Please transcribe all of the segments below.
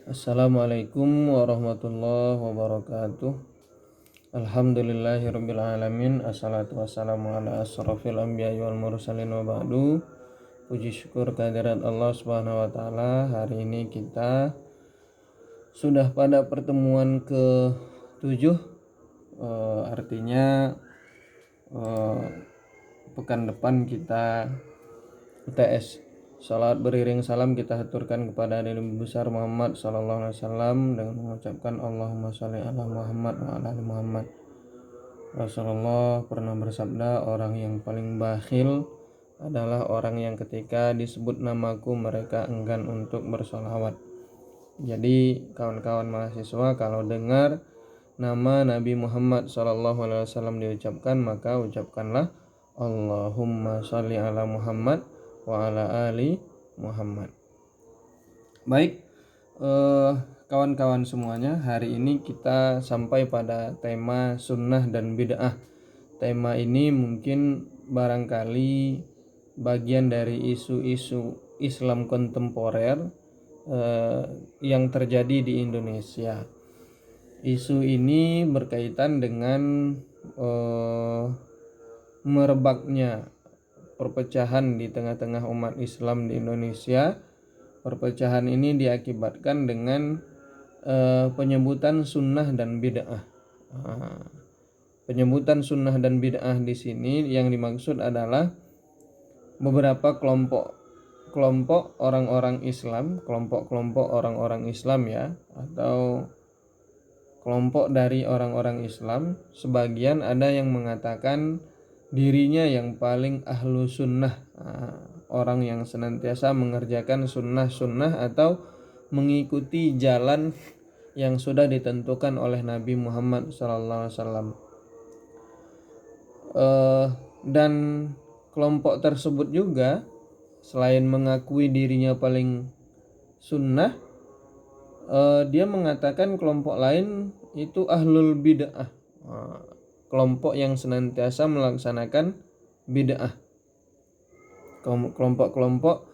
Assalamualaikum warahmatullahi wabarakatuh. Alhamdulillahirabbil alamin. Assalatu wassalamu ala asrofil anbiya'i wal mursalin wa ba'du. Puji syukur kehadirat Allah Subhanahu wa taala. Hari ini kita sudah pada pertemuan ke-7. Artinya pekan depan kita UTS. Salat beriring salam kita haturkan kepada Nabi besar Muhammad sallallahu alaihi wasallam dengan mengucapkan Allahumma sholli ala Muhammad wa ala ali Muhammad. Rasulullah pernah bersabda, orang yang paling bakhil adalah orang yang ketika disebut namaku mereka enggan untuk bersolawat. Jadi kawan-kawan mahasiswa, kalau dengar nama Nabi Muhammad sallallahu alaihi wasallam diucapkan, maka ucapkanlah Allahumma sholli ala Muhammad wa ala ali Muhammad. Baik, kawan-kawan semuanya, hari ini kita sampai pada tema sunnah dan bid'ah. Tema ini mungkin barangkali bagian dari isu-isu Islam kontemporer yang terjadi di Indonesia. Isu ini berkaitan dengan merebaknya perpecahan di tengah-tengah umat Islam di Indonesia. Perpecahan ini diakibatkan dengan penyebutan sunnah dan bid'ah. Penyebutan sunnah dan bid'ah di sini yang dimaksud adalah beberapa kelompok orang-orang Islam, kelompok-kelompok orang-orang Islam ya, atau kelompok dari orang-orang Islam. Sebagian ada yang mengatakan dirinya yang paling ahlu sunnah, orang yang senantiasa mengerjakan sunnah-sunnah atau mengikuti jalan yang sudah ditentukan oleh Nabi Muhammad SAW. Dan kelompok tersebut juga selain mengakui dirinya paling sunnah, dia mengatakan kelompok lain itu ahlul bid'ah, kelompok yang senantiasa melaksanakan bid'ah, kelompok-kelompok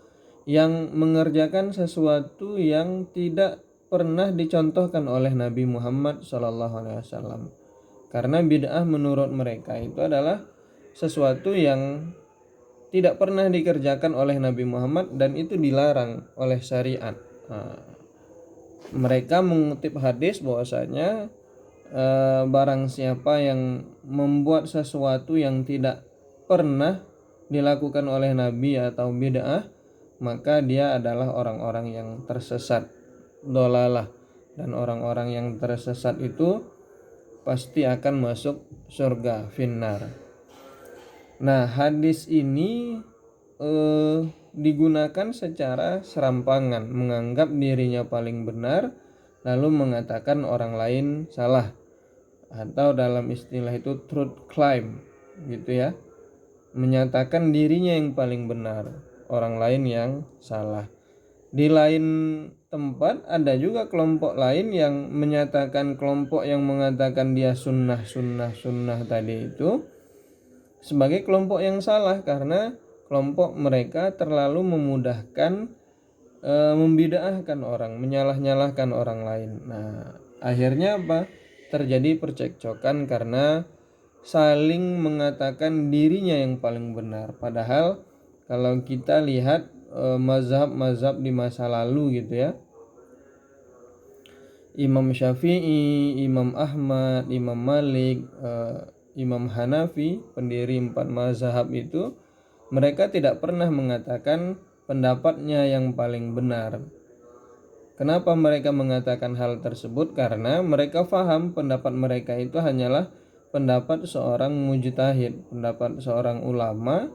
yang mengerjakan sesuatu yang tidak pernah dicontohkan oleh Nabi Muhammad SAW. Karena bid'ah menurut mereka itu adalah sesuatu yang tidak pernah dikerjakan oleh Nabi Muhammad dan itu dilarang oleh syariat. Mereka mengutip hadis bahwasanya barang siapa yang membuat sesuatu yang tidak pernah dilakukan oleh Nabi atau bid'ah, maka dia adalah orang-orang yang tersesat, dolalah. Dan orang-orang yang tersesat itu pasti akan masuk surga, finnar. Nah, hadis ini digunakan secara serampangan, menganggap dirinya paling benar lalu mengatakan orang lain salah, atau dalam istilah itu truth claim gitu ya, menyatakan dirinya yang paling benar, orang lain yang salah. Di lain tempat ada juga kelompok lain yang menyatakan kelompok yang mengatakan dia sunnah tadi itu sebagai kelompok yang salah, karena kelompok mereka terlalu memudahkan membid'ahkan orang, menyalah-nyalahkan orang lain. Nah, akhirnya apa? Terjadi percekcokan karena saling mengatakan dirinya yang paling benar. Padahal kalau kita lihat mazhab-mazhab di masa lalu gitu ya, Imam Syafi'i, Imam Ahmad, Imam Malik, Imam Hanafi, pendiri 4 mazhab itu, mereka tidak pernah mengatakan pendapatnya yang paling benar. Kenapa mereka mengatakan hal tersebut? Karena mereka faham pendapat mereka itu hanyalah pendapat seorang mujtahid, pendapat seorang ulama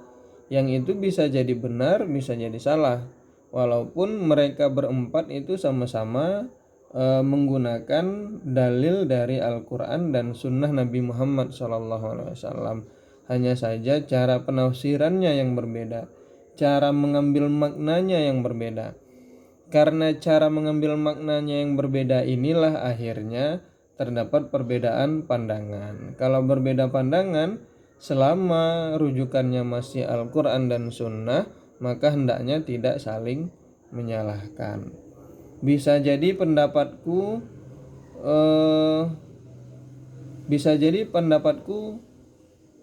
yang itu bisa jadi benar, bisa jadi salah. Walaupun mereka berempat itu sama-sama menggunakan dalil dari Al-Quran dan Sunnah Nabi Muhammad SAW. Hanya saja cara penafsirannya yang berbeda, cara mengambil maknanya yang berbeda. Karena cara mengambil maknanya yang berbeda inilah akhirnya terdapat perbedaan pandangan. Kalau berbeda pandangan, selama rujukannya masih Al-Quran dan Sunnah, maka hendaknya tidak saling menyalahkan. Bisa jadi pendapatku eh, bisa jadi pendapatku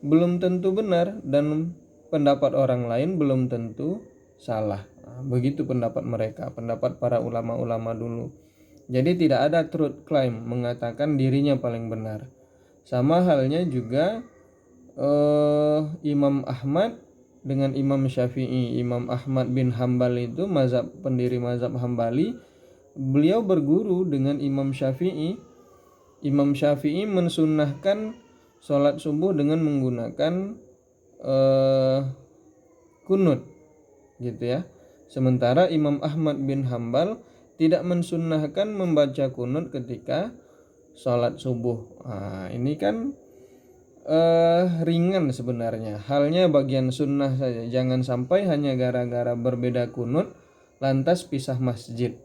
belum tentu benar dan pendapat orang lain belum tentu salah. Nah, begitu pendapat mereka, pendapat para ulama-ulama dulu. Jadi tidak ada truth claim mengatakan dirinya paling benar. Sama halnya juga Imam Ahmad dengan Imam Syafi'i. Imam Ahmad bin Hambal itu pendiri mazhab Hambali. Beliau berguru dengan Imam Syafi'i. Imam Syafi'i mensunnahkan sholat subuh dengan menggunakan kunut, gitu ya. Sementara Imam Ahmad bin Hambal tidak mensunnahkan membaca kunut ketika sholat subuh. Nah, ini kan ringan sebenarnya. Halnya bagian sunnah saja. Jangan sampai hanya gara-gara berbeda kunut lantas pisah masjid.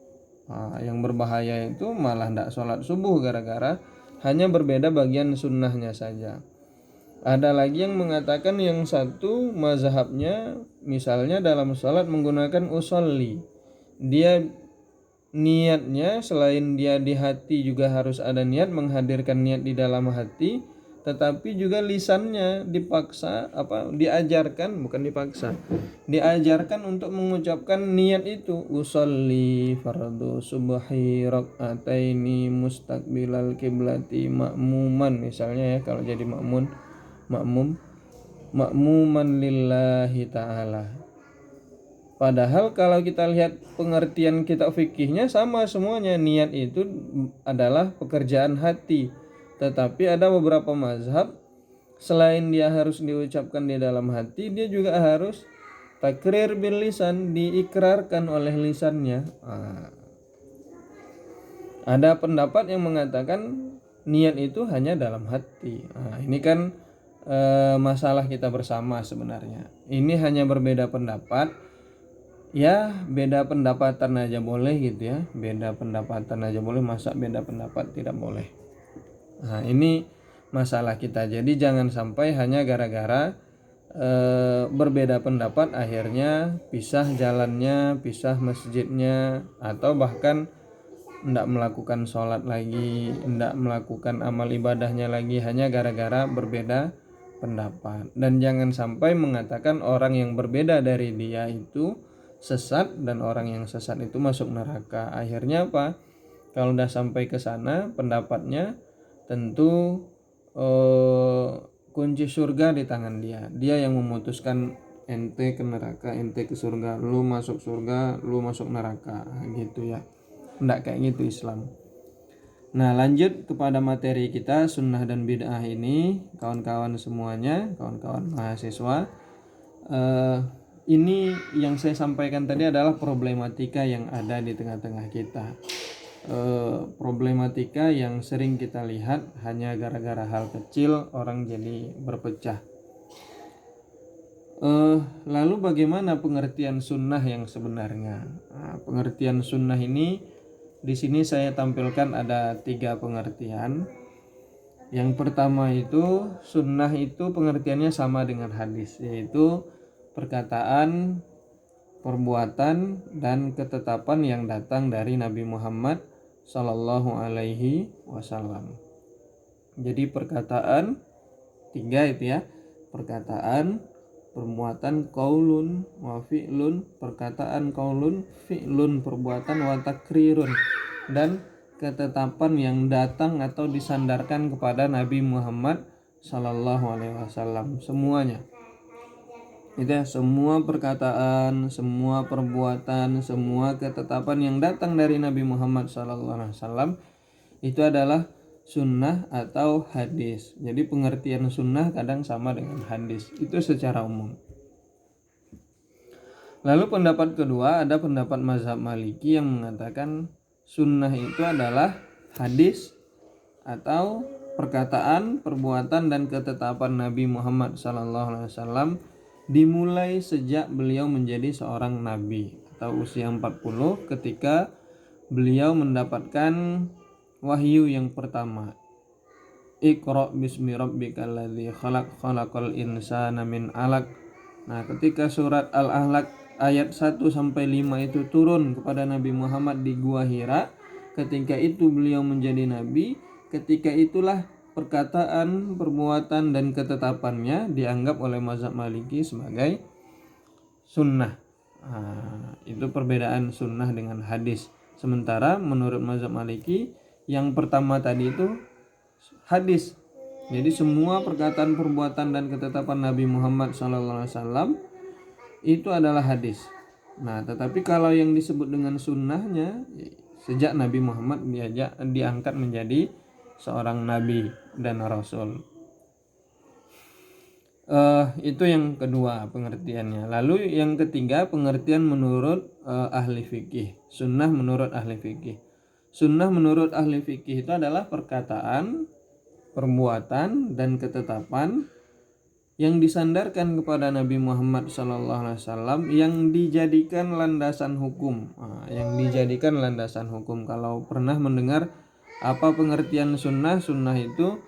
Nah, yang berbahaya itu malah tidak sholat subuh gara-gara hanya berbeda bagian sunnahnya saja. Ada lagi yang mengatakan yang satu mazhabnya misalnya dalam sholat menggunakan usolli. Dia niatnya selain dia di hati juga harus ada niat, menghadirkan niat di dalam hati, tetapi juga lisannya diajarkan untuk mengucapkan niat itu, usolli fardu subhi rakaataini mustaqbilal kiblati ma'muman, misalnya ya, kalau jadi makmuman lillahi ta'ala. Padahal kalau kita lihat pengertian kitab fikihnya sama semuanya, niat itu adalah pekerjaan hati. Tetapi ada beberapa mazhab selain dia harus diucapkan di dalam hati, dia juga harus takrir bil lisan, diikrarkan oleh lisannya. Ada pendapat yang mengatakan niat itu hanya dalam hati. Ini kan masalah kita bersama sebenarnya. Ini hanya berbeda pendapat. Ya, beda pendapatan aja boleh gitu ya. Beda pendapatan aja boleh, masa beda pendapat tidak boleh. Nah, ini masalah kita. Jadi jangan sampai hanya gara-gara berbeda pendapat akhirnya pisah jalannya, pisah masjidnya, atau bahkan tidak melakukan sholat lagi, tidak melakukan amal ibadahnya lagi hanya gara-gara berbeda pendapat. Dan jangan sampai mengatakan orang yang berbeda dari dia itu sesat dan orang yang sesat itu masuk neraka. Akhirnya apa? Kalau udah sampai ke sana pendapatnya, tentu kunci surga di tangan dia. Dia yang memutuskan ente ke neraka, ente ke surga, lu masuk surga, lu masuk neraka, gitu ya. Nggak kayak gitu Islam. Nah, lanjut kepada materi kita, sunnah dan bid'ah ini, kawan-kawan semuanya, kawan-kawan mahasiswa. Ini yang saya sampaikan tadi adalah problematika yang ada di tengah-tengah kita. Problematika yang sering kita lihat hanya gara-gara hal kecil orang jadi berpecah. Lalu bagaimana pengertian sunnah yang sebenarnya? Nah, pengertian sunnah ini di sini saya tampilkan ada 3 pengertian. Yang pertama itu sunnah itu pengertiannya sama dengan hadis, yaitu perkataan, perbuatan, dan ketetapan yang datang dari Nabi Muhammad Sallallahu Alaihi Wasallam. Jadi perkataan 3 itu ya, perkataan, perbuatan, qaulun wa fi'lun, perkataan qaulun, fi'lun perbuatan, wa takrirun, dan ketetapan yang datang atau disandarkan kepada Nabi Muhammad Sallallahu Alaihi Wasallam. Semuanya itu ya, semua perkataan, semua perbuatan, semua ketetapan yang datang dari Nabi Muhammad SAW itu adalah sunnah atau hadis. Jadi pengertian sunnah kadang sama dengan hadis, itu secara umum. Lalu pendapat kedua, ada pendapat mazhab Maliki yang mengatakan sunnah itu adalah hadis atau perkataan, perbuatan, dan ketetapan Nabi Muhammad SAW dimulai sejak beliau menjadi seorang nabi atau usia 40 ketika beliau mendapatkan wahyu yang pertama. Iqra bismi rabbikal ladzi khalaq, khalaqal insana min 'alaq. Nah, ketika surat Al-Alaq ayat 1 sampai 5 itu turun kepada Nabi Muhammad di Gua Hira. Ketika itu beliau menjadi nabi, ketika itulah perkataan, perbuatan dan ketetapannya dianggap oleh mazhab Maliki sebagai sunnah. Itu perbedaan sunnah dengan hadis. Sementara menurut mazhab Maliki yang pertama tadi itu hadis. Jadi semua perkataan, perbuatan dan ketetapan Nabi Muhammad SAW itu adalah hadis. Nah, tetapi kalau yang disebut dengan sunnahnya, sejak Nabi Muhammad diangkat menjadi seorang nabi dan rasul. Itu yang kedua pengertiannya. Lalu yang ketiga pengertian menurut ahli fikih. Sunnah menurut ahli fikih. Sunnah menurut ahli fikih itu adalah perkataan, perbuatan dan ketetapan yang disandarkan kepada Nabi Muhammad SAW yang dijadikan landasan hukum. Yang dijadikan landasan hukum. Kalau pernah mendengar apa pengertian sunnah, sunnah itu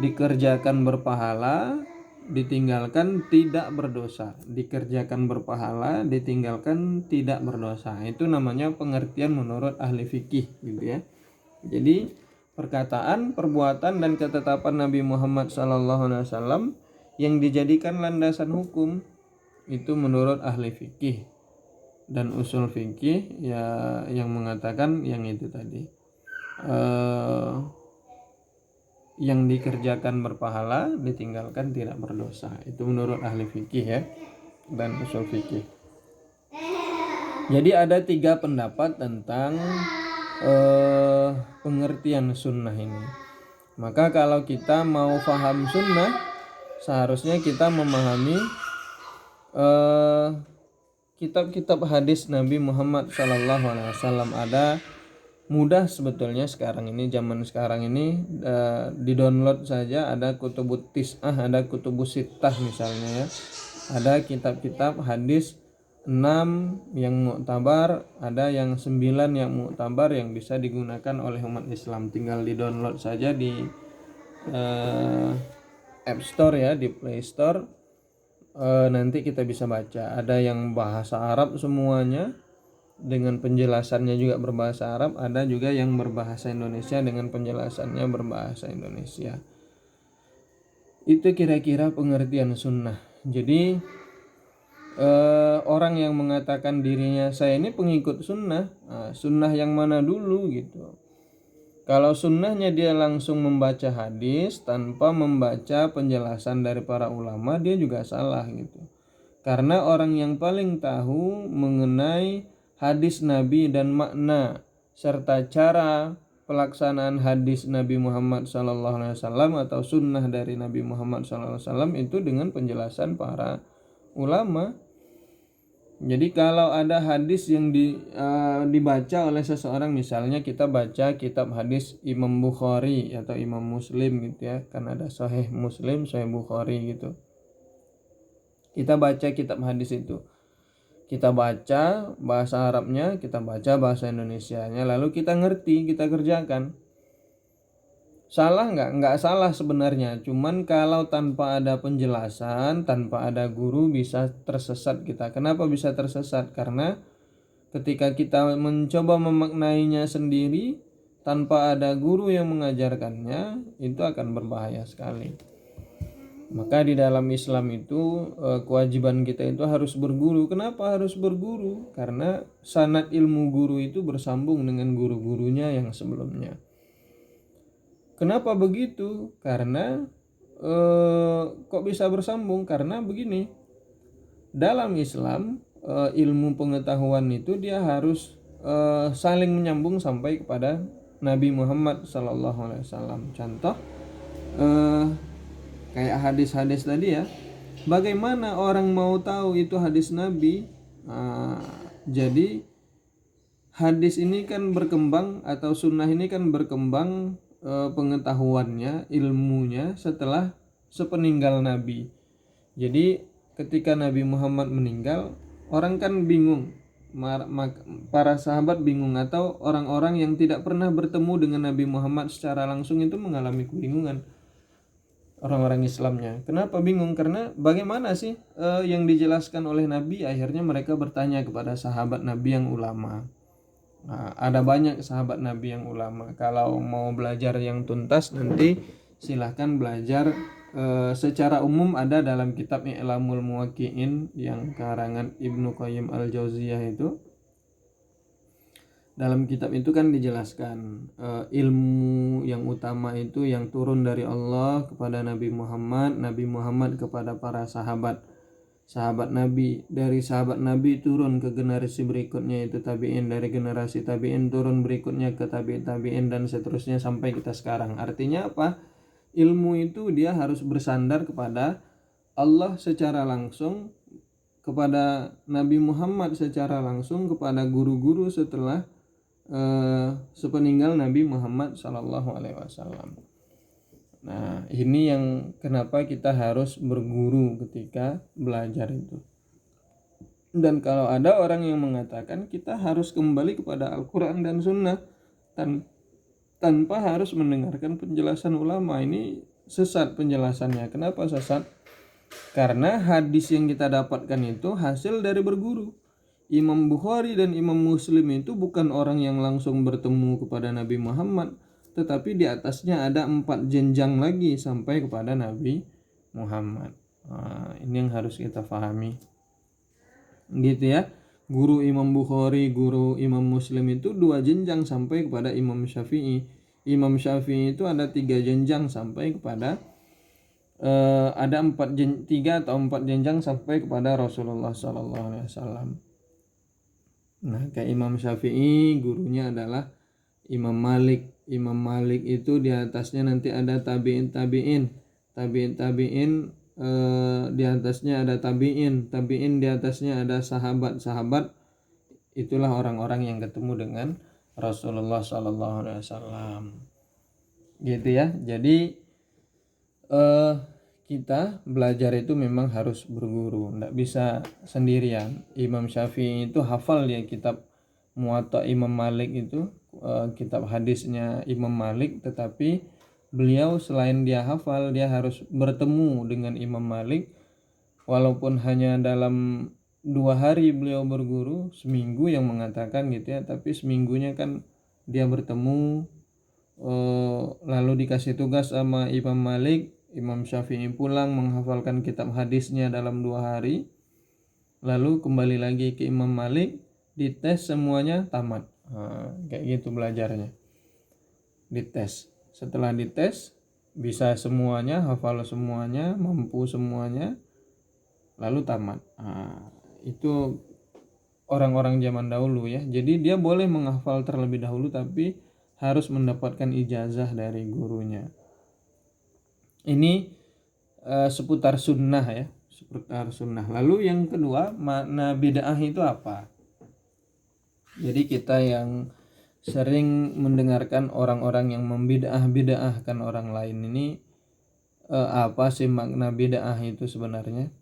dikerjakan berpahala, ditinggalkan tidak berdosa. Dikerjakan berpahala, ditinggalkan tidak berdosa. Itu namanya pengertian menurut ahli fikih, gitu ya. Jadi perkataan, perbuatan dan ketetapan Nabi Muhammad SAW yang dijadikan landasan hukum itu menurut ahli fikih dan usul fikih ya, yang mengatakan yang itu tadi, yang dikerjakan berpahala, ditinggalkan tidak berdosa. Itu menurut ahli fikih ya, dan usul fikih. Jadi ada 3 pendapat tentang pengertian sunnah ini. Maka kalau kita mau paham sunnah, seharusnya kita memahami kitab-kitab hadis Nabi Muhammad SAW. Ada mudah sebetulnya sekarang ini, zaman sekarang ini, di-download saja. Ada kutubut tis'ah, ada kutubus sittah misalnya ya. Ada kitab-kitab hadis 6 yang muktabar, ada yang 9 yang muktabar yang bisa digunakan oleh umat Islam. Tinggal di-download saja di App Store ya, di Play Store. Nanti kita bisa baca. Ada yang bahasa Arab semuanya dengan penjelasannya juga berbahasa Arab, ada juga yang berbahasa Indonesia dengan penjelasannya berbahasa Indonesia. Itu kira-kira pengertian sunnah. Jadi orang yang mengatakan dirinya saya ini pengikut sunnah, sunnah yang mana dulu gitu. Kalau sunnahnya dia langsung membaca hadis tanpa membaca penjelasan dari para ulama, dia juga salah gitu. Karena orang yang paling tahu mengenai hadis Nabi dan makna serta cara pelaksanaan hadis Nabi Muhammad SAW atau sunnah dari Nabi Muhammad SAW itu dengan penjelasan para ulama. Jadi kalau ada hadis yang dibaca oleh seseorang, misalnya kita baca kitab hadis Imam Bukhari atau Imam Muslim gitu ya, kan ada Sahih Muslim, Sahih Bukhari gitu. Kita baca kitab hadis itu, kita baca bahasa Arabnya, kita baca bahasa Indonesianya, lalu kita ngerti, kita kerjakan. Salah nggak? Nggak salah sebenarnya. Cuman kalau tanpa ada penjelasan, tanpa ada guru, bisa tersesat kita. Kenapa bisa tersesat? Karena ketika kita mencoba memaknainya sendiri tanpa ada guru yang mengajarkannya, itu akan berbahaya sekali. Maka di dalam Islam itu kewajiban kita itu harus berguru. Kenapa harus berguru? Karena sanad ilmu guru itu bersambung dengan guru-gurunya yang sebelumnya. Kenapa begitu? Karena kok bisa bersambung? Karena begini, dalam Islam ilmu pengetahuan itu dia harus saling menyambung sampai kepada Nabi Muhammad SAW. Contoh kayak hadis-hadis tadi ya. Bagaimana orang mau tahu itu hadis Nabi? Jadi hadis ini kan berkembang, atau sunnah ini kan berkembang pengetahuannya, ilmunya setelah sepeninggal Nabi. Jadi ketika Nabi Muhammad meninggal, orang kan bingung, para sahabat bingung, atau orang-orang yang tidak pernah bertemu dengan Nabi Muhammad secara langsung itu mengalami kebingungan. orang-orang Islamnya. Kenapa bingung? Karena bagaimana sih yang dijelaskan oleh Nabi? Akhirnya mereka bertanya kepada sahabat Nabi yang ulama. Nah, ada banyak sahabat Nabi yang ulama. Kalau mau belajar yang tuntas nanti silahkan belajar secara umum ada dalam kitab I'lamul Muwaqqi'in yang karangan Ibnu Qayyim Al-Jauziyah itu. Dalam kitab itu kan dijelaskan ilmu yang utama itu yang turun dari Allah kepada Nabi Muhammad kepada para sahabat Nabi, dari sahabat Nabi turun ke generasi berikutnya itu tabi'in, dari generasi tabi'in turun berikutnya ke tabi'in dan seterusnya sampai kita sekarang. Artinya apa? Ilmu itu dia harus bersandar kepada Allah secara langsung, kepada Nabi Muhammad secara langsung, kepada guru-guru setelah sepeninggal Nabi Muhammad Sallallahu Alaihi Wasallam. Nah, ini yang kenapa kita harus berguru ketika belajar itu. Dan kalau ada orang yang mengatakan kita harus kembali kepada Al-Quran dan Sunnah tanpa harus mendengarkan penjelasan ulama, ini sesat penjelasannya. Kenapa sesat? Karena hadis yang kita dapatkan itu hasil dari berguru. Imam Bukhari dan Imam Muslim itu bukan orang yang langsung bertemu kepada Nabi Muhammad, tetapi di atasnya ada 4 jenjang lagi sampai kepada Nabi Muhammad. Nah, ini yang harus kita pahami. Gitu ya. Guru Imam Bukhari, guru Imam Muslim itu 2 jenjang sampai kepada Imam Syafi'i. Imam Syafi'i itu ada 3 jenjang sampai kepada ada 3 atau 4 jenjang sampai kepada Rasulullah Sallallahu Alaihi Wasallam. Nah, kayak Imam Syafi'i gurunya adalah Imam Malik. Imam Malik itu di atasnya nanti ada tabi'in, di atasnya ada tabi'in di atasnya ada sahabat. Itulah orang-orang yang ketemu dengan Rasulullah Sallallahu Alaihi Wasallam. Gitu ya. Jadi kita belajar itu memang harus berguru, tidak bisa sendirian. Imam Syafi'i itu hafal ya kitab Muwatta Imam Malik itu, kitab hadisnya Imam Malik, tetapi beliau selain dia hafal, dia harus bertemu dengan Imam Malik, walaupun hanya dalam 2 hari beliau berguru, seminggu yang mengatakan gitu ya, tapi seminggunya kan dia bertemu, lalu dikasih tugas sama Imam Malik. Imam Syafi'i pulang menghafalkan kitab hadisnya dalam 2 hari, lalu kembali lagi ke Imam Malik, dites semuanya tamat. Kayak gitu belajarnya, dites. Setelah dites bisa semuanya, hafal semuanya, mampu semuanya, lalu tamat. Itu orang-orang zaman dahulu ya. Jadi dia boleh menghafal terlebih dahulu tapi harus mendapatkan ijazah dari gurunya. Ini seputar sunnah ya, seputar sunnah. Lalu yang kedua, makna bid'ah itu apa? Jadi kita yang sering mendengarkan orang-orang yang membid'ah-bid'ahkan orang lain ini, apa sih makna bid'ah itu sebenarnya?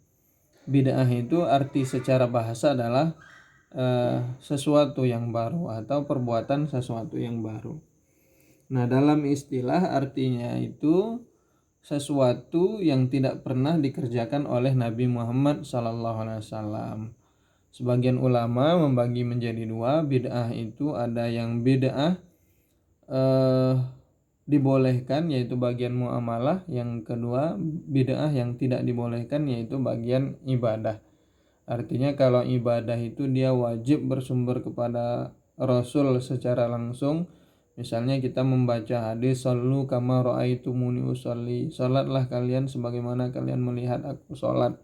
Bid'ah itu arti secara bahasa adalah sesuatu yang baru atau perbuatan sesuatu yang baru. Nah, dalam istilah artinya itu sesuatu yang tidak pernah dikerjakan oleh Nabi Muhammad SAW. Sebagian ulama membagi menjadi 2. Bid'ah itu ada yang bid'ah dibolehkan, yaitu bagian muamalah. Yang kedua, bid'ah yang tidak dibolehkan, yaitu bagian ibadah. Artinya kalau ibadah itu dia wajib bersumber kepada Rasul secara langsung. Misalnya kita membaca hadis, "Shallu kama ra'aitumuni usolli." Salatlah kalian sebagaimana kalian melihat aku salat.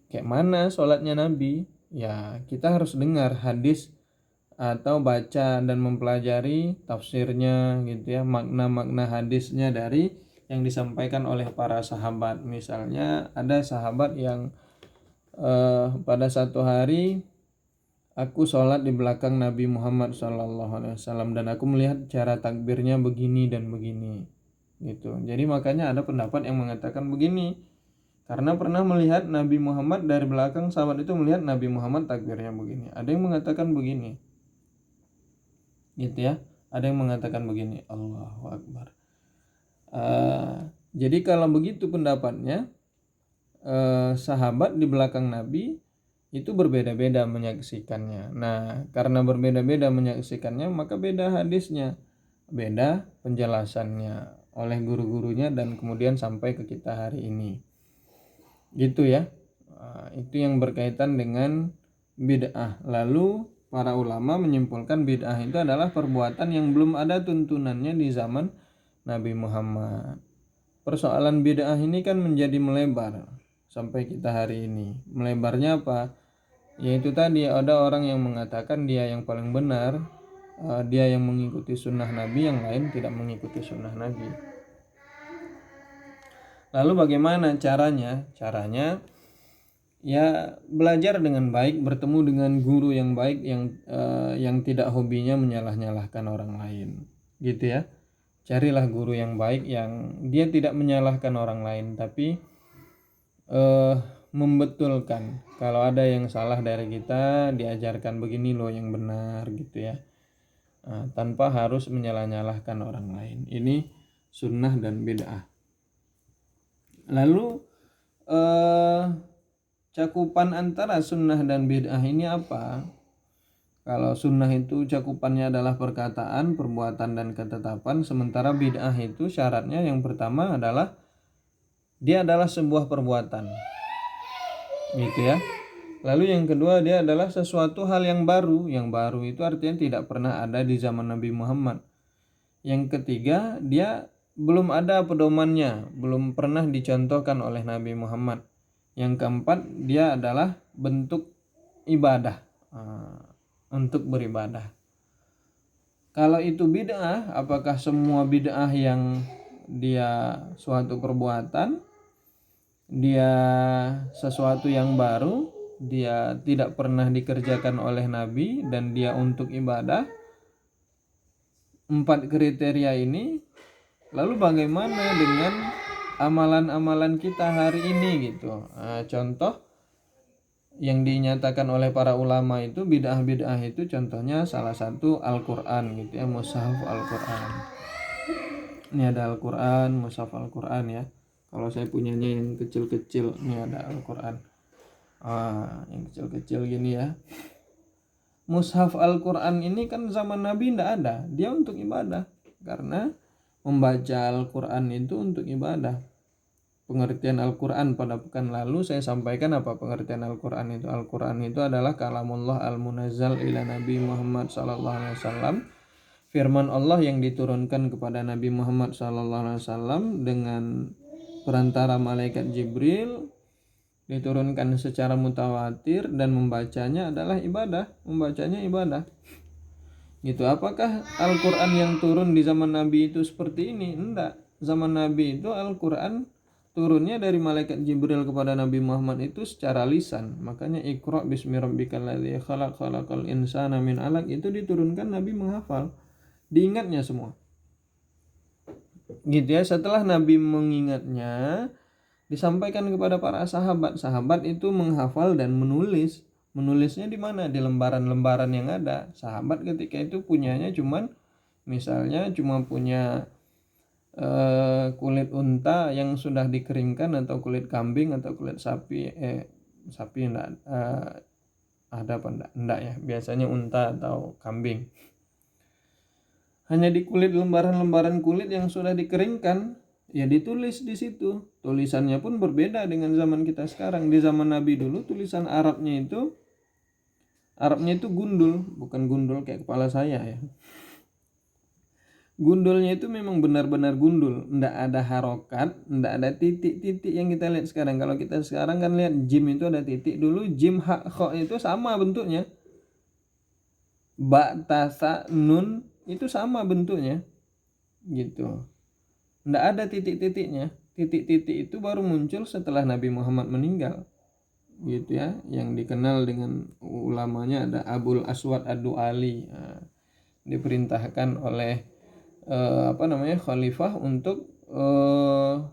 Kayak mana salatnya Nabi? Ya, kita harus dengar hadis atau baca dan mempelajari tafsirnya gitu ya, makna-makna hadisnya dari yang disampaikan oleh para sahabat. Misalnya ada sahabat yang pada satu hari aku sholat di belakang Nabi Muhammad SAW dan aku melihat cara takbirnya begini dan begini gitu. Jadi makanya ada pendapat yang mengatakan begini, karena pernah melihat Nabi Muhammad dari belakang, sahabat itu melihat Nabi Muhammad takbirnya begini. Ada yang mengatakan begini gitu ya, ada yang mengatakan begini, Allahu Akbar. Jadi kalau begitu pendapatnya, sahabat di belakang Nabi itu berbeda-beda menyaksikannya. Nah, karena berbeda-beda menyaksikannya, maka beda hadisnya, beda penjelasannya oleh guru-gurunya dan kemudian sampai ke kita hari ini. Gitu ya. Itu yang berkaitan dengan bid'ah. Lalu para ulama menyimpulkan bid'ah itu adalah perbuatan yang belum ada tuntunannya di zaman Nabi Muhammad. Persoalan bid'ah ini kan menjadi melebar sampai kita hari ini. Melebarnya apa? Yaitu tadi ada orang yang mengatakan dia yang paling benar, dia yang mengikuti sunnah Nabi, yang lain tidak mengikuti sunnah Nabi. Lalu bagaimana caranya? Caranya ya belajar dengan baik, bertemu dengan guru yang baik yang tidak hobinya menyalah-nyalahkan orang lain, gitu ya. Carilah guru yang baik yang dia tidak menyalahkan orang lain, tapi membetulkan kalau ada yang salah dari kita, diajarkan begini loh yang benar, gitu ya. Tanpa harus menyalah-nyalahkan orang lain. Ini sunnah dan bid'ah. Lalu cakupan antara sunnah dan bid'ah ini apa? Kalau sunnah itu cakupannya adalah perkataan, perbuatan, dan ketetapan, sementara bid'ah itu syaratnya yang pertama adalah dia adalah sebuah perbuatan, gitu ya. Lalu yang kedua, dia adalah sesuatu hal yang baru. Yang baru itu artinya tidak pernah ada di zaman Nabi Muhammad. Yang ketiga, dia belum ada pedomannya, belum pernah dicontohkan oleh Nabi Muhammad. Yang keempat, dia adalah bentuk ibadah, untuk beribadah. Kalau itu bid'ah, apakah semua bid'ah yang dia suatu perbuatan, dia sesuatu yang baru, dia tidak pernah dikerjakan oleh Nabi, dan dia untuk ibadah? 4 kriteria ini. Lalu bagaimana dengan amalan-amalan kita hari ini, gitu. Contoh yang dinyatakan oleh para ulama itu bid'ah-bid'ah itu, contohnya salah satu Al-Quran, gitu ya, mushaf Al-Quran. Ini ada Al-Quran, mushaf Al-Quran ya. Kalau saya punyanya yang kecil-kecil, ini ada Al-Quran. Yang kecil-kecil gini ya. Mushaf Al-Quran ini kan zaman Nabi tidak ada, dia untuk ibadah. Karena membaca Al-Quran itu untuk ibadah. Pengertian Al-Quran pada pekan lalu saya sampaikan apa pengertian Al-Quran itu. Al-Quran itu adalah kalamullah al-munazzal ila Nabi Muhammad SAW, firman Allah yang diturunkan kepada Nabi Muhammad SAW dengan perantara malaikat Jibril, diturunkan secara mutawatir, dan membacanya adalah ibadah, membacanya ibadah. Gitu. Apakah Al-Quran yang turun di zaman Nabi itu seperti ini? Enggak. Zaman Nabi itu Al-Quran turunnya dari malaikat Jibril kepada Nabi Muhammad itu secara lisan. Makanya Iqra bismi rabbikal ladzi khalaq, khalaqal insana min 'alaq itu diturunkan, Nabi menghafal. Diingatnya semua. Gitu ya. Setelah Nabi mengingatnya, disampaikan kepada para sahabat. Sahabat itu menghafal dan menulis. Menulisnya di mana? Di lembaran-lembaran yang ada. Sahabat ketika itu punyanya misalnya cuma punya kulit unta yang sudah dikeringkan, atau kulit kambing, atau kulit sapi. Sapi enggak, ada apa enggak ya? Biasanya unta atau kambing. Hanya di kulit, lembaran-lembaran kulit yang sudah dikeringkan, ya ditulis di situ. Tulisannya pun berbeda dengan zaman kita sekarang. Di zaman Nabi dulu tulisan Arabnya itu gundul, bukan gundul kayak kepala saya ya. Gundulnya itu memang benar-benar gundul, enggak ada harokat, enggak ada titik-titik yang kita lihat sekarang. Kalau kita sekarang kan lihat jim itu ada titik, dulu jim ha kho itu sama bentuknya. Ba ta sa nun itu sama bentuknya. Gitu. Enggak ada titik-titiknya. Titik-titik itu baru muncul setelah Nabi Muhammad meninggal. Gitu ya, yang dikenal dengan ulamanya ada Abul Aswad Ad-Du'ali. Diperintahkan oleh khalifah untuk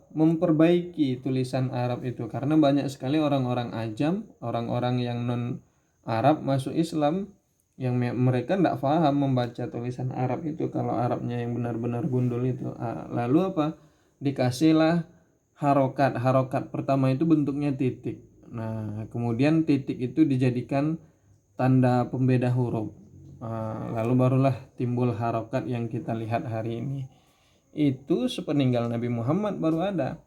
memperbaiki tulisan Arab itu, karena banyak sekali orang-orang ajam, orang-orang yang non Arab masuk Islam yang mereka tidak paham membaca tulisan Arab itu, kalau Arabnya yang benar-benar gundul itu. Lalu apa? Dikasihlah Harokat pertama itu bentuknya titik. Nah, kemudian titik itu dijadikan tanda pembeda huruf. Lalu barulah timbul harokat yang kita lihat hari ini. Itu sepeninggal Nabi Muhammad baru ada.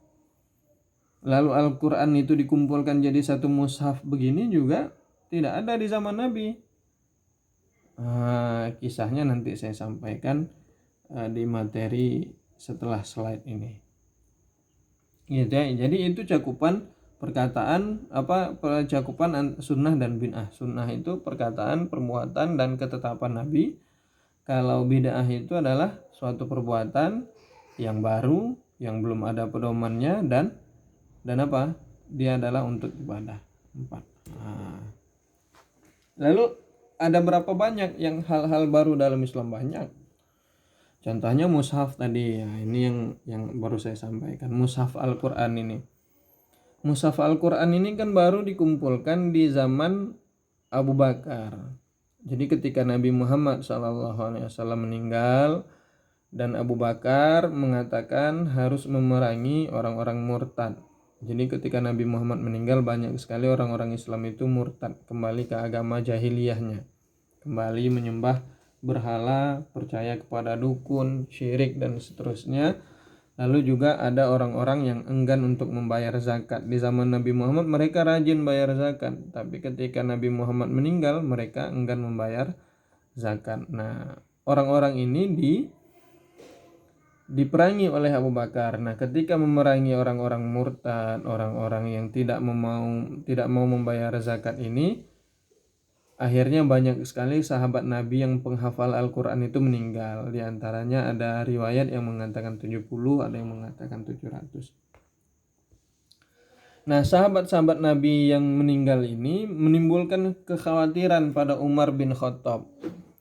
Lalu Al-Quran itu dikumpulkan jadi satu mushaf begini juga tidak ada di zaman Nabi. Kisahnya nanti saya sampaikan di materi setelah slide ini. Gitu ya. Jadi itu cakupan perkataan cakupan sunnah dan bid'ah. Sunnah itu perkataan, perbuatan dan ketetapan Nabi. Kalau bid'ah itu adalah suatu perbuatan yang baru, yang belum ada pedomannya dan apa? Dia adalah untuk ibadah. 4. Lalu ada berapa banyak yang hal-hal baru dalam Islam? Banyak. Contohnya mushaf tadi ya, ini yang baru saya sampaikan. Mushaf Al-Qur'an ini. Mushaf Al-Qur'an ini kan baru dikumpulkan di zaman Abu Bakar. Jadi ketika Nabi Muhammad SAW meninggal dan Abu Bakar mengatakan harus memerangi orang-orang murtad. Jadi ketika Nabi Muhammad meninggal banyak sekali orang-orang Islam itu murtad, kembali ke agama jahiliyahnya. Kembali menyembah berhala, percaya kepada dukun, syirik dan seterusnya. Lalu juga ada orang-orang yang enggan untuk membayar zakat. Di zaman Nabi Muhammad mereka rajin bayar zakat, tapi ketika Nabi Muhammad meninggal mereka enggan membayar zakat. Nah, orang-orang ini diperangi oleh Abu Bakar. Nah, ketika memerangi orang-orang murtad, orang-orang yang tidak mau membayar zakat ini, akhirnya banyak sekali sahabat Nabi yang penghafal Al-Quran itu meninggal. Di antaranya ada riwayat yang mengatakan 70, ada yang mengatakan 700. Nah, sahabat-sahabat Nabi yang meninggal ini menimbulkan kekhawatiran pada Umar bin Khattab.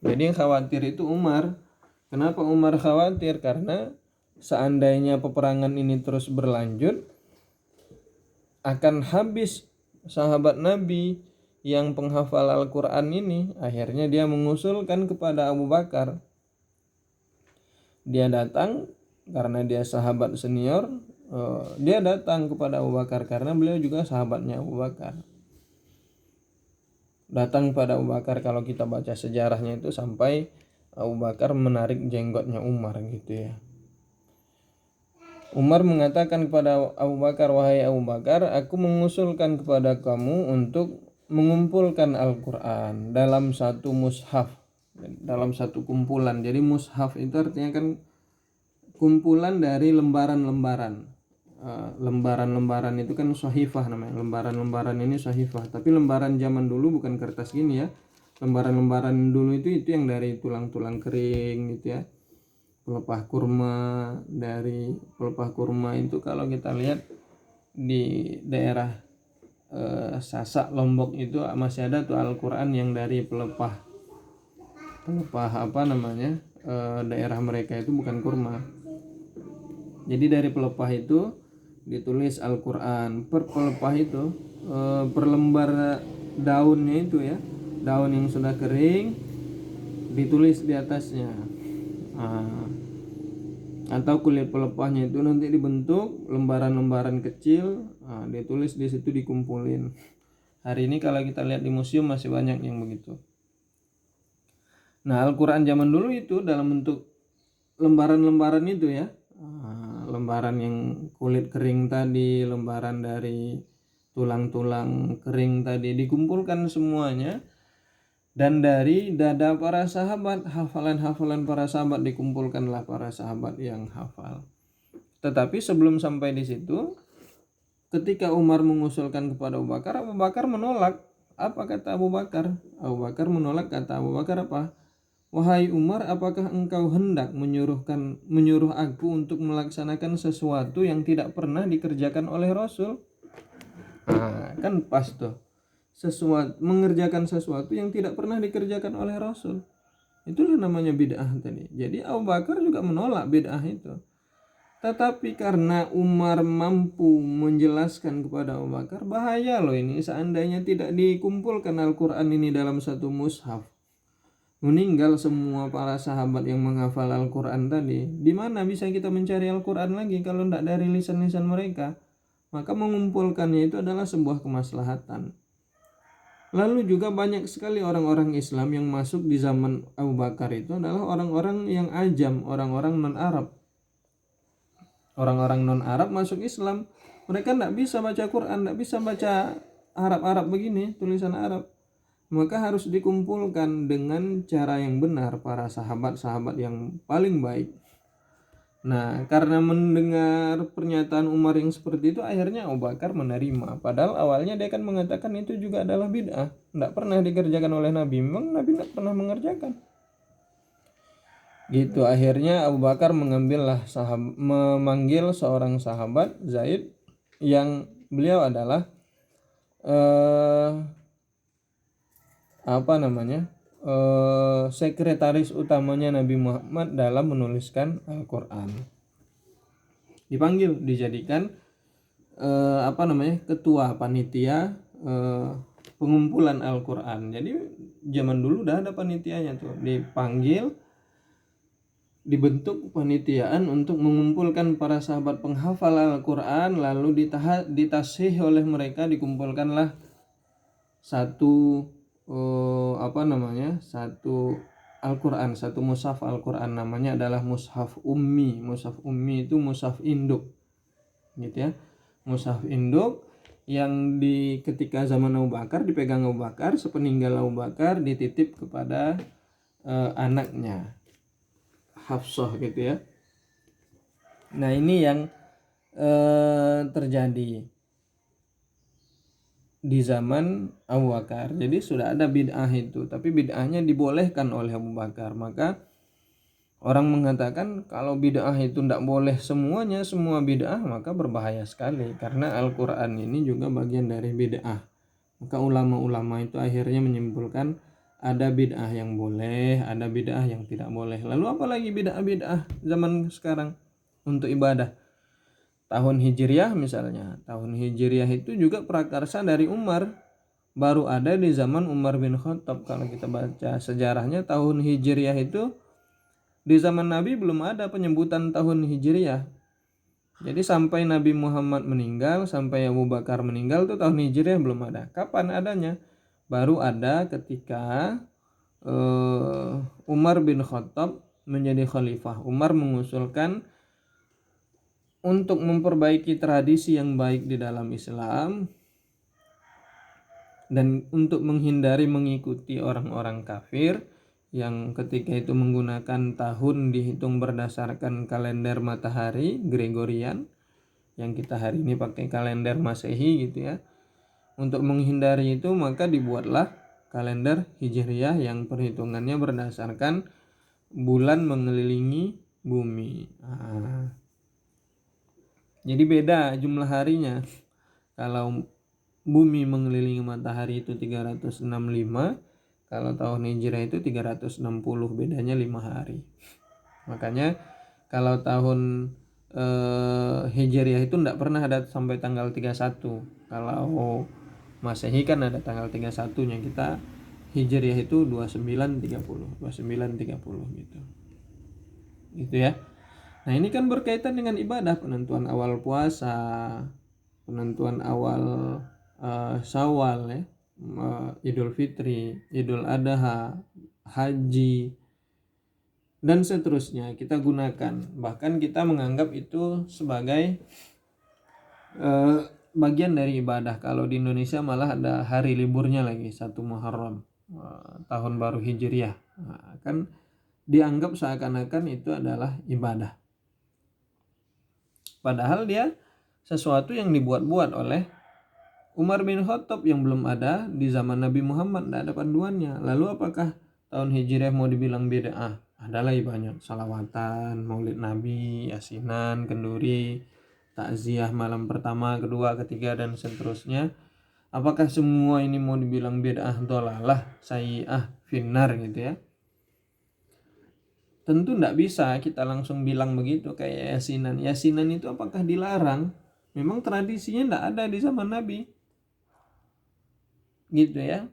Jadi yang khawatir itu Umar. Kenapa Umar khawatir? Karena seandainya peperangan ini terus berlanjut, akan habis sahabat Nabi yang penghafal Al-Quran ini. Akhirnya dia mengusulkan kepada Abu Bakar. Dia datang karena dia sahabat senior. Dia datang kepada Abu Bakar karena beliau juga sahabatnya Abu Bakar. Datang pada Abu Bakar, kalau kita baca sejarahnya itu sampai Abu Bakar menarik jenggotnya Umar gitu ya. Umar mengatakan kepada Abu Bakar, wahai Abu Bakar, aku mengusulkan kepada kamu untuk mengumpulkan Al-Quran dalam satu mushaf, dalam satu kumpulan. Jadi mushaf itu artinya kan kumpulan dari lembaran-lembaran. Lembaran-lembaran itu kan sahifah namanya. Lembaran-lembaran ini sahifah. Tapi lembaran zaman dulu bukan kertas gini ya. Lembaran-lembaran dulu itu yang dari tulang-tulang kering gitu ya. Pelepah kurma, dari pelepah kurma itu kalau kita lihat di daerah Sasak Lombok itu masih ada tuh Al-Quran yang dari pelepah daerah mereka itu bukan kurma. Jadi dari pelepah itu ditulis Al-Quran. Per pelepah itu per lembar daunnya itu ya, daun yang sudah kering ditulis di atasnya. Atau kulit pelepahnya itu nanti dibentuk lembaran-lembaran kecil, ditulis di situ, dikumpulin. Hari ini kalau kita lihat di museum masih banyak yang begitu. Nah, Al-Quran zaman dulu itu dalam bentuk lembaran-lembaran itu ya, lembaran yang kulit kering tadi, lembaran dari tulang-tulang kering tadi, dikumpulkan semuanya. Dan dari dada para sahabat, hafalan-hafalan para sahabat, dikumpulkanlah para sahabat yang hafal. Tetapi sebelum sampai di situ, ketika Umar mengusulkan kepada Abu Bakar menolak. Apa kata Abu Bakar? Abu Bakar menolak. Kata Abu Bakar apa? Wahai Umar, apakah engkau hendak menyuruh aku untuk melaksanakan sesuatu yang tidak pernah dikerjakan oleh Rasul? Kan pas tuh. Mengerjakan sesuatu yang tidak pernah dikerjakan oleh Rasul. Itulah namanya bid'ah tadi. Jadi Abu Bakar juga menolak bid'ah itu. Tetapi karena Umar mampu menjelaskan kepada Abu Bakar, bahaya loh ini seandainya tidak dikumpulkan Al-Quran ini dalam satu mushaf. Meninggal semua para sahabat yang menghafal Al-Quran tadi. Di mana bisa kita mencari Al-Quran lagi kalau tidak dari lisan-lisan mereka? maka mengumpulkannya itu adalah sebuah kemaslahatan. Lalu juga banyak sekali orang-orang Islam yang masuk di zaman Abu Bakar itu adalah orang-orang yang ajam, orang-orang non-Arab. Orang-orang non-Arab masuk Islam, mereka tidak bisa baca Quran, tidak bisa baca Arab-Arab begini, tulisan Arab. Maka harus dikumpulkan dengan cara yang benar para sahabat-sahabat yang paling baik. Nah, karena mendengar pernyataan Umar yang seperti itu, akhirnya Abu Bakar menerima. Padahal awalnya dia kan mengatakan itu juga adalah bid'ah. Tidak pernah dikerjakan oleh Nabi. Memang Nabi tidak pernah mengerjakan. Gitu, akhirnya Abu Bakar memanggil seorang sahabat, Zaid, yang beliau adalah sekretaris utamanya Nabi Muhammad dalam menuliskan Al-Quran. Dipanggil, dijadikan ketua panitia pengumpulan Al-Quran. Jadi zaman dulu udah ada panitianya tuh, dipanggil, dibentuk panitiaan untuk mengumpulkan para sahabat penghafal Al-Quran, lalu ditasih oleh mereka, dikumpulkanlah satu satu Al-Quran, satu mushaf Al-Quran, namanya adalah mushaf ummi. Mushaf ummi itu mushaf induk, gitu ya. Mushaf induk yang ketika zaman Abu Bakar dipegang Abu Bakar, sepeninggal Abu Bakar dititip kepada anaknya Hafsah, gitu ya. Nah, ini yang terjadi di zaman Abu Bakar. Jadi sudah ada bid'ah itu, tapi bid'ahnya dibolehkan oleh Abu Bakar. Maka orang mengatakan kalau bid'ah itu tidak boleh semuanya, semua bid'ah, maka berbahaya sekali, karena Al-Quran ini juga bagian dari bid'ah. Maka ulama-ulama itu akhirnya menyimpulkan ada bid'ah yang boleh, ada bid'ah yang tidak boleh. Lalu apalagi bid'ah-bid'ah zaman sekarang untuk ibadah? Tahun Hijriah misalnya, tahun Hijriah itu juga prakarsa dari Umar, baru ada di zaman Umar bin Khattab. Kalau kita baca sejarahnya, tahun Hijriah itu di zaman Nabi belum ada penyebutan tahun Hijriah. Jadi sampai Nabi Muhammad meninggal, sampai Abu Bakar meninggal tuh tahun Hijriah belum ada. Kapan adanya? Baru ada ketika Umar bin Khattab menjadi khalifah. Umar mengusulkan untuk memperbaiki tradisi yang baik di dalam Islam dan untuk menghindari mengikuti orang-orang kafir yang ketika itu menggunakan tahun dihitung berdasarkan kalender matahari Gregorian, yang kita hari ini pakai kalender Masehi, gitu ya. Untuk menghindari itu maka dibuatlah kalender Hijriah yang perhitungannya berdasarkan bulan mengelilingi bumi. Jadi beda jumlah harinya. Kalau bumi mengelilingi matahari itu 365, kalau tahun Hijriah itu 360, bedanya 5 hari. Makanya kalau tahun Hijriah itu tidak pernah ada sampai tanggal 31. Kalau Masehi kan ada tanggal 31-nya. Kita Hijriah itu 2930 gitu. Gitu ya. Nah, ini kan berkaitan dengan ibadah, penentuan awal puasa, penentuan awal Syawal ya, Idul Fitri, Idul Adha, haji, dan seterusnya kita gunakan. Bahkan kita menganggap itu sebagai bagian dari ibadah. Kalau di Indonesia malah ada hari liburnya lagi, 1 Muharram, tahun baru Hijriah. Nah, kan dianggap seakan-akan itu adalah ibadah. Padahal dia sesuatu yang dibuat-buat oleh Umar bin Khattab yang belum ada di zaman Nabi Muhammad, tidak ada panduannya. Lalu apakah tahun Hijriah mau dibilang bid'ah? Ada lagi banyak, salawatan, maulid Nabi, yasinan, kenduri, takziah malam pertama, kedua, ketiga, dan seterusnya. Apakah semua ini mau dibilang bid'ah, dhalalah, sayyi'ah, finnar, gitu ya? Tentu tidak bisa kita langsung bilang begitu. Kayak yasinan. Yasinan itu apakah dilarang? Memang tradisinya tidak ada di zaman Nabi, gitu ya.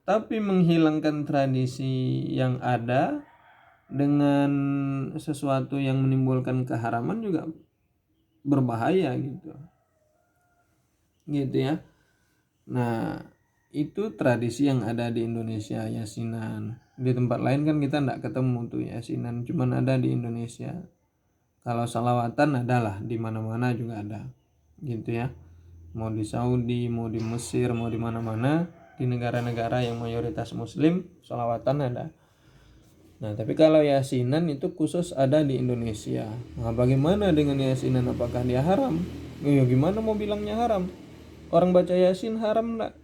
Tapi menghilangkan tradisi yang ada dengan sesuatu yang menimbulkan keharaman juga berbahaya, gitu. gitu ya. Nah, itu tradisi yang ada di Indonesia, yasinan. Di tempat lain kan kita enggak ketemu tuh yasinan, cuman ada di Indonesia. Kalau salawatan adalah di mana-mana juga ada. Gitu ya. Mau di Saudi, mau di Mesir, mau di mana-mana, di negara-negara yang mayoritas muslim, salawatan ada. Nah, tapi kalau yasinan itu khusus ada di Indonesia. Nah, bagaimana dengan yasinan? Apakah dia haram? Ya gimana mau bilangnya haram? Orang baca yasin haram enggak?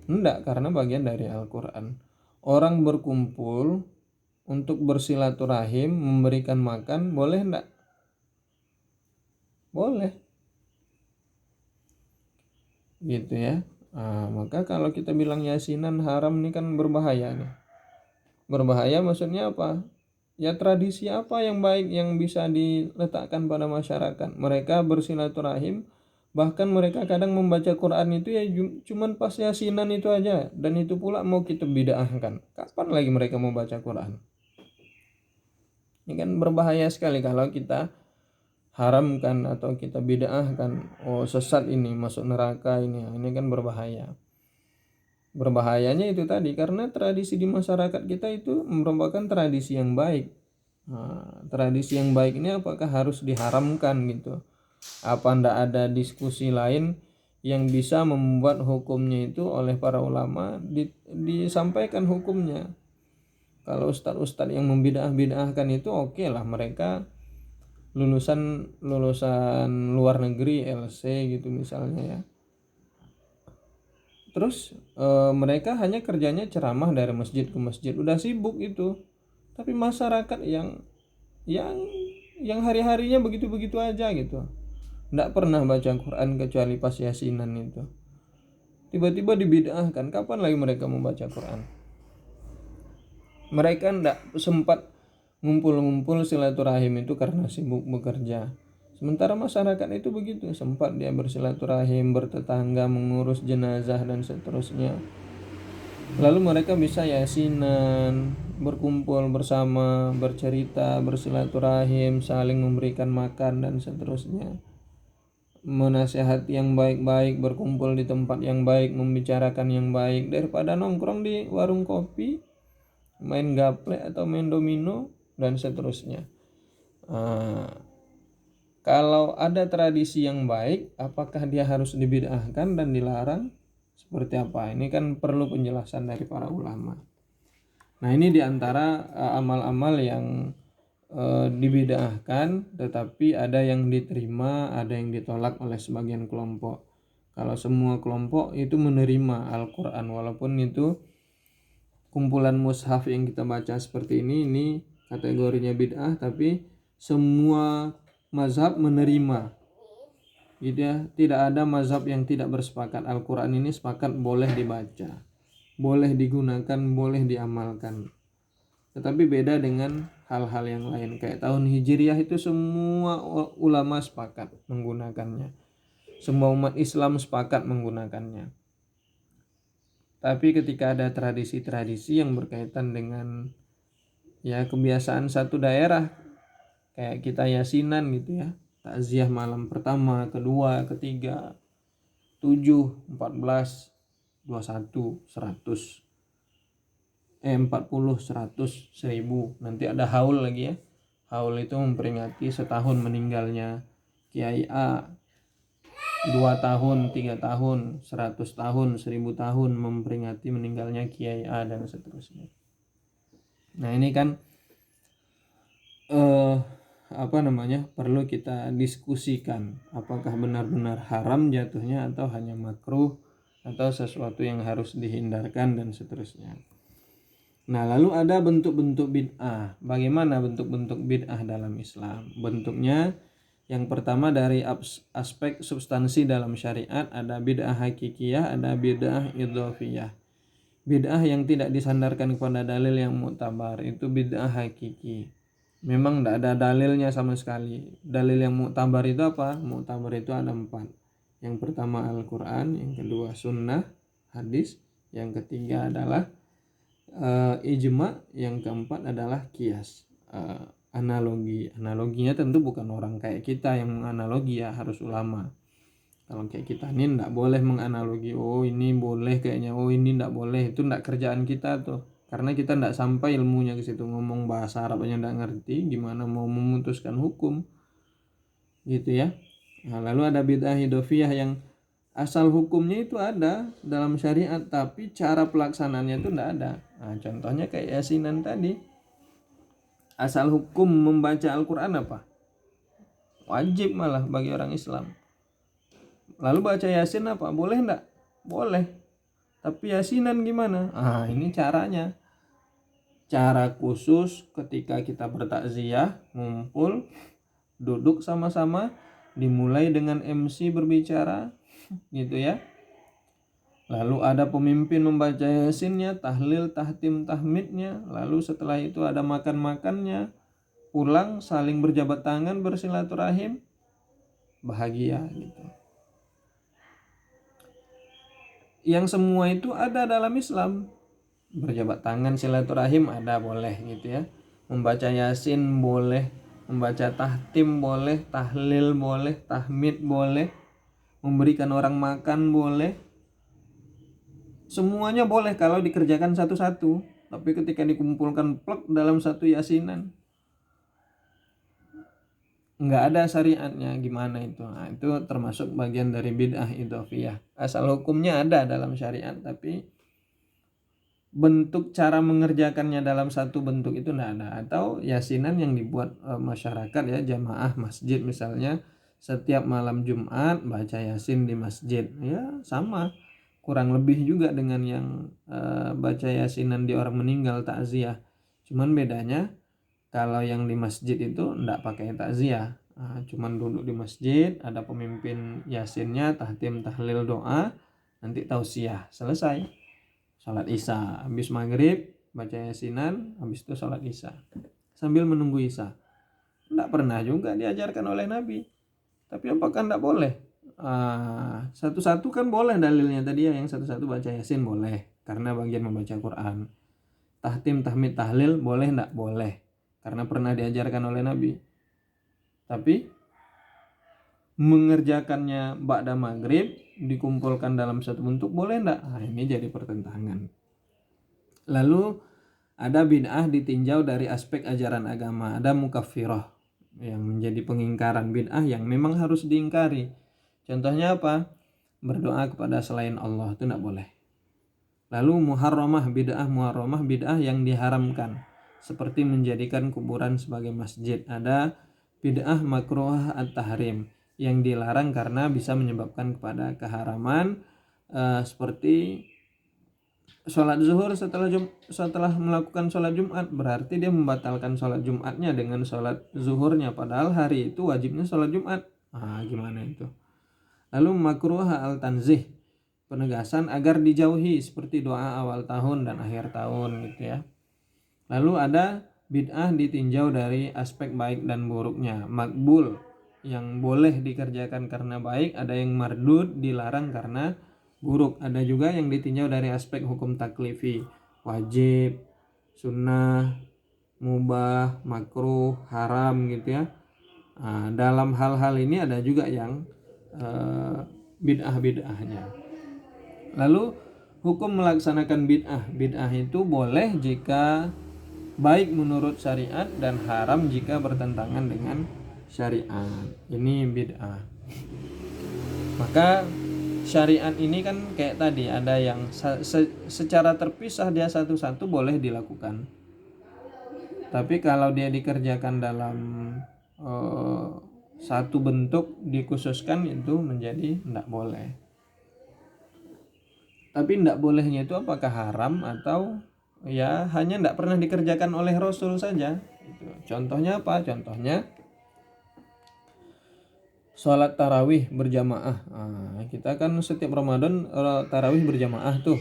Enggak, karena bagian dari Al-Quran. Orang berkumpul untuk bersilaturahim, memberikan makan, boleh enggak? Boleh. Gitu ya. Nah, maka kalau kita bilang yasinan haram ini kan berbahaya nih. Berbahaya maksudnya apa? Ya tradisi apa yang baik yang bisa diletakkan pada masyarakat. Mereka bersilaturahim, bahkan mereka kadang membaca Quran itu ya cuman pas yasinan itu aja, dan itu pula mau kita bid'ahkan. Kapan lagi mereka mau baca Quran? Ini kan berbahaya sekali kalau kita haramkan atau kita bid'ahkan. Oh, sesat ini, masuk neraka ini. Ini kan berbahaya. Berbahayanya itu tadi karena tradisi di masyarakat kita itu merupakan tradisi yang baik. Nah, tradisi yang baik ini apakah harus diharamkan gitu? Apa ndak ada diskusi lain yang bisa membuat hukumnya itu oleh para ulama disampaikan hukumnya? Kalau ustadz-ustadz yang membidah-bidahkan itu oke lah, mereka lulusan luar negeri LC gitu misalnya ya. Terus mereka hanya kerjanya ceramah dari masjid ke masjid, udah sibuk itu. Tapi masyarakat yang yang hari-harinya begitu-begitu aja gitu, nggak pernah baca Quran kecuali pas yasinan itu. Tiba-tiba dibid'ahkan, kapan lagi mereka membaca Quran? Mereka nggak sempat ngumpul-ngumpul silaturahim itu karena sibuk bekerja. Sementara masyarakat itu begitu, sempat dia bersilaturahim, bertetangga, mengurus jenazah dan seterusnya. Lalu mereka bisa yasinan, berkumpul bersama, bercerita, bersilaturahim, saling memberikan makan dan seterusnya. Menasihati yang baik-baik, berkumpul di tempat yang baik, membicarakan yang baik, daripada nongkrong di warung kopi, main gaple atau main domino dan seterusnya. Kalau ada tradisi yang baik, apakah dia harus dibid'ahkan dan dilarang? Seperti apa? Ini kan perlu penjelasan dari para ulama. Nah, ini diantara amal-amal yang dibid'ahkan, tetapi ada yang diterima, ada yang ditolak oleh sebagian kelompok. Kalau semua kelompok itu menerima Al-Quran, walaupun itu kumpulan mushaf yang kita baca seperti ini kategorinya bid'ah, tapi semua mazhab menerima. Gitu ya, tidak ada mazhab yang tidak bersepakat. Al-Quran ini sepakat boleh dibaca, boleh digunakan, boleh diamalkan. Tetapi beda dengan hal-hal yang lain. Kayak tahun Hijriah itu semua ulama sepakat menggunakannya. Semua umat Islam sepakat menggunakannya. Tapi ketika ada tradisi-tradisi yang berkaitan dengan ya kebiasaan satu daerah, kayak kita yasinan gitu ya, takziah malam pertama, kedua, ketiga, 7, 14, 21, 100, 40, 100, 1000. Nanti ada haul lagi ya. Haul itu memperingati setahun meninggalnya Kiai A, 2 tahun, 3 tahun, 100 tahun, 1000 tahun memperingati meninggalnya Kiai A dan seterusnya. Nah, ini kan perlu kita diskusikan apakah benar-benar haram jatuhnya atau hanya makruh atau sesuatu yang harus dihindarkan dan seterusnya. Nah, lalu ada bentuk-bentuk bid'ah. Bagaimana bentuk-bentuk bid'ah dalam Islam? Bentuknya yang pertama dari aspek substansi dalam syariat, ada bid'ah hakikiyah, ada bid'ah idhofiyah. Bid'ah yang tidak disandarkan kepada dalil yang mu'tabar itu bid'ah hakiki. Memang tidak ada dalilnya sama sekali. Dalil yang mu'tabar itu apa? Mu'tabar itu ada 4. Yang pertama Al-Quran, yang kedua sunnah, hadis, yang ketiga adalah ijma, yang keempat adalah kias, analogi. Analoginya tentu bukan orang kayak kita yang menganalogi ya, harus ulama. Kalau kayak kita nih ndak boleh menganalogi, oh ini boleh kayaknya, oh ini ndak boleh. Itu ndak kerjaan kita tuh. Karena kita ndak sampai ilmunya ke situ, ngomong bahasa Arab aja ndak ngerti, gimana mau memutuskan hukum gitu ya. Nah, lalu ada bid'ah idofiyah yang asal hukumnya itu ada dalam syariat, tapi cara pelaksanaannya itu ndak ada. Nah, contohnya kayak yasinan tadi. Asal hukum membaca Al-Quran apa? Wajib malah bagi orang Islam. Lalu baca yasin apa? Boleh enggak? Boleh. Tapi yasinan gimana? Ini caranya. Cara khusus ketika kita bertakziah, ngumpul, duduk sama-sama, dimulai dengan MC berbicara, gitu ya. Lalu ada pemimpin membaca yasinnya, tahlil, tahtim, tahmidnya. Lalu setelah itu ada makan-makannya, pulang saling berjabat tangan, bersilaturahim, bahagia gitu. Yang semua itu ada dalam Islam. Berjabat tangan, silaturahim ada, boleh gitu ya. Membaca yasin boleh, membaca tahtim boleh, tahlil boleh, tahmid boleh, memberikan orang makan boleh. Semuanya boleh kalau dikerjakan satu-satu. Tapi ketika dikumpulkan plek dalam satu yasinan, nggak ada syariatnya, gimana itu? Nah, itu termasuk bagian dari bid'ah idhofiyah. Asal hukumnya ada dalam syariat, tapi bentuk cara mengerjakannya dalam satu bentuk itu nggak ada. Atau yasinan yang dibuat masyarakat ya, jamaah masjid misalnya, setiap malam Jumat baca yasin di masjid, ya sama kurang lebih juga dengan yang baca yasinan di orang meninggal takziah. Cuman bedanya kalau yang di masjid itu nggak pakai takziah, cuman duduk di masjid, ada pemimpin yasinnya, tahtim, tahlil, doa, nanti tausiah, selesai. Salat isya, habis maghrib baca yasinan, habis itu salat isya. Sambil menunggu isya. Nggak pernah juga diajarkan oleh Nabi. Tapi apakah nggak boleh? Satu-satu kan boleh dalilnya tadi ya, yang satu-satu baca yasin boleh karena bagian membaca Quran. Tahtim, tahmid, tahlil boleh nggak? Boleh karena pernah diajarkan oleh Nabi. Tapi mengerjakannya ba'da maghrib dikumpulkan dalam satu bentuk boleh nggak? Ini jadi pertentangan. Lalu ada bid'ah ditinjau dari aspek ajaran agama. Ada mukaffirah yang menjadi pengingkaran, bid'ah yang memang harus diingkari. Contohnya apa? Berdoa kepada selain Allah itu nggak boleh. Lalu muharramah, bid'ah yang diharamkan, seperti menjadikan kuburan sebagai masjid. Ada bid'ah makruhah at-tahrim yang dilarang karena bisa menyebabkan kepada keharaman, seperti sholat zuhur setelah melakukan sholat Jumat, berarti dia membatalkan sholat Jumatnya dengan sholat zuhurnya, padahal hari itu wajibnya sholat Jumat. Gimana itu? Lalu makruhah al-tanzih, penegasan agar dijauhi, seperti doa awal tahun dan akhir tahun gitu ya. Lalu ada bid'ah ditinjau dari aspek baik dan buruknya. Makbul yang boleh dikerjakan karena baik, ada yang mardud dilarang karena buruk. Ada juga yang ditinjau dari aspek hukum taklifi, wajib, sunnah, mubah, makruh, haram gitu ya. Dalam hal-hal ini ada juga yang bid'ah-bid'ahnya. Lalu hukum melaksanakan bid'ah itu boleh jika baik menurut syariat dan haram jika bertentangan dengan syariat. Ini bid'ah. Maka syariat ini kan kayak tadi, ada yang secara terpisah dia satu-satu boleh dilakukan. Tapi kalau dia dikerjakan dalam satu bentuk dikhususkan, itu menjadi tidak boleh. Tapi tidak bolehnya itu apakah haram atau ya hanya tidak pernah dikerjakan oleh Rasul saja. Contohnya apa? Contohnya sholat tarawih berjamaah. Kita kan setiap Ramadan tarawih berjamaah tuh.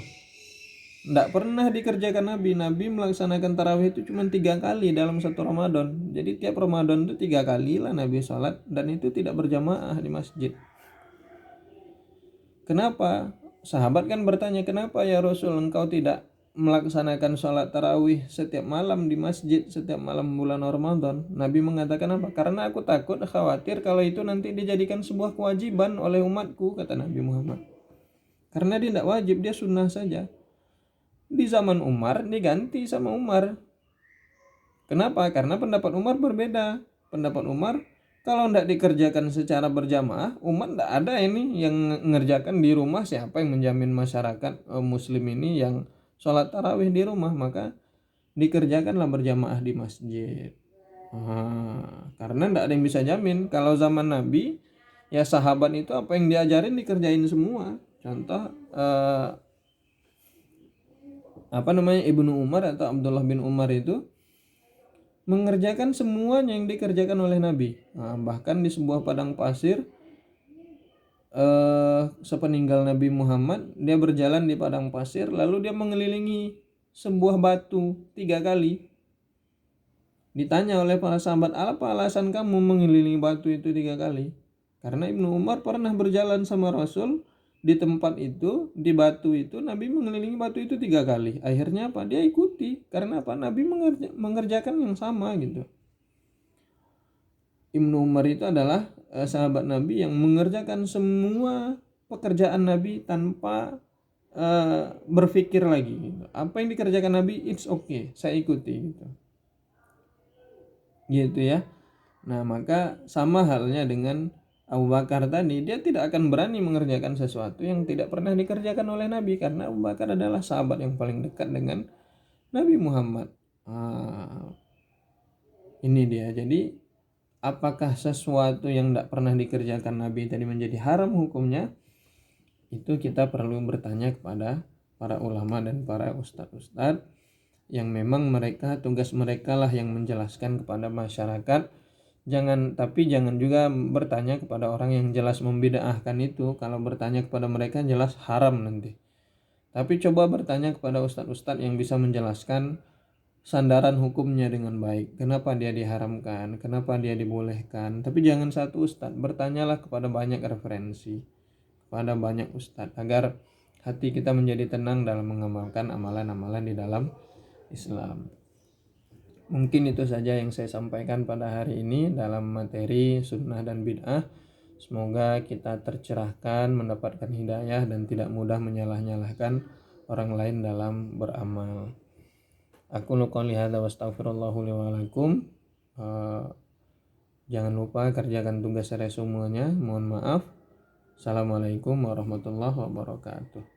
Tidak pernah dikerjakan Nabi. Nabi melaksanakan tarawih itu cuma 3 kali dalam satu Ramadan. Jadi tiap Ramadan itu 3 kali lah Nabi sholat, dan itu tidak berjamaah di masjid. Kenapa? Sahabat kan bertanya, kenapa ya Rasul engkau tidak melaksanakan sholat tarawih setiap malam di masjid setiap malam bulan Ramadan. Nabi mengatakan apa? Karena aku takut khawatir kalau itu nanti dijadikan sebuah kewajiban oleh umatku, kata Nabi Muhammad. Karena dia tidak wajib, dia sunnah saja. Di zaman Umar diganti sama Umar. Kenapa? Karena pendapat Umar berbeda. Pendapat Umar, kalau tidak dikerjakan secara berjamaah, umat tidak ada ini yang mengerjakan di rumah. Siapa yang menjamin masyarakat muslim ini yang sholat tarawih di rumah? Maka dikerjakanlah berjamaah di masjid. Karena tidak ada yang bisa jamin. Kalau zaman Nabi, ya sahabat itu apa yang diajarin dikerjain semua. Contoh Ibnu Umar atau Abdullah bin Umar itu mengerjakan semuanya yang dikerjakan oleh Nabi. Bahkan di sebuah padang pasir sepeninggal Nabi Muhammad, dia berjalan di padang pasir lalu dia mengelilingi sebuah batu 3 kali. Ditanya oleh para sahabat, apa alasan kamu mengelilingi batu itu 3 kali? Karena Ibnu Umar pernah berjalan sama Rasul di tempat itu, di batu itu, Nabi mengelilingi batu itu 3 kali. Akhirnya apa? Dia ikuti. Karena apa? Nabi mengerjakan yang sama gitu. Ibnu Umar itu adalah sahabat Nabi yang mengerjakan semua pekerjaan Nabi tanpa berpikir lagi gitu. Apa yang dikerjakan Nabi, it's okay, saya ikuti gitu ya. Nah, maka sama halnya dengan Abu Bakar tadi, dia tidak akan berani mengerjakan sesuatu yang tidak pernah dikerjakan oleh Nabi, karena Abu Bakar adalah sahabat yang paling dekat dengan Nabi Muhammad. Ini dia. Jadi apakah sesuatu yang tidak pernah dikerjakan Nabi tadi menjadi haram hukumnya? Itu kita perlu bertanya kepada para ulama dan para ustadz-ustadz yang memang tugas mereka lah yang menjelaskan kepada masyarakat. Tapi jangan juga bertanya kepada orang yang jelas membid'ahkan itu. Kalau bertanya kepada mereka jelas haram nanti. Tapi coba bertanya kepada ustadz-ustadz yang bisa menjelaskan sandaran hukumnya dengan baik. Kenapa dia diharamkan? Kenapa dia dibolehkan? Tapi jangan satu ustadz. Bertanyalah kepada banyak referensi, kepada banyak ustadz, agar hati kita menjadi tenang dalam mengamalkan amalan-amalan di dalam Islam. Mungkin itu saja yang saya sampaikan pada hari ini dalam materi sunnah dan bid'ah. Semoga kita tercerahkan, mendapatkan hidayah dan tidak mudah menyalah-nyalahkan orang lain dalam beramal. Aku qouli hadza wa astaghfirullahu li wa lakum. Jangan lupa kerjakan tugas resumenya. Mohon maaf. Assalamualaikum warahmatullahi wabarakatuh.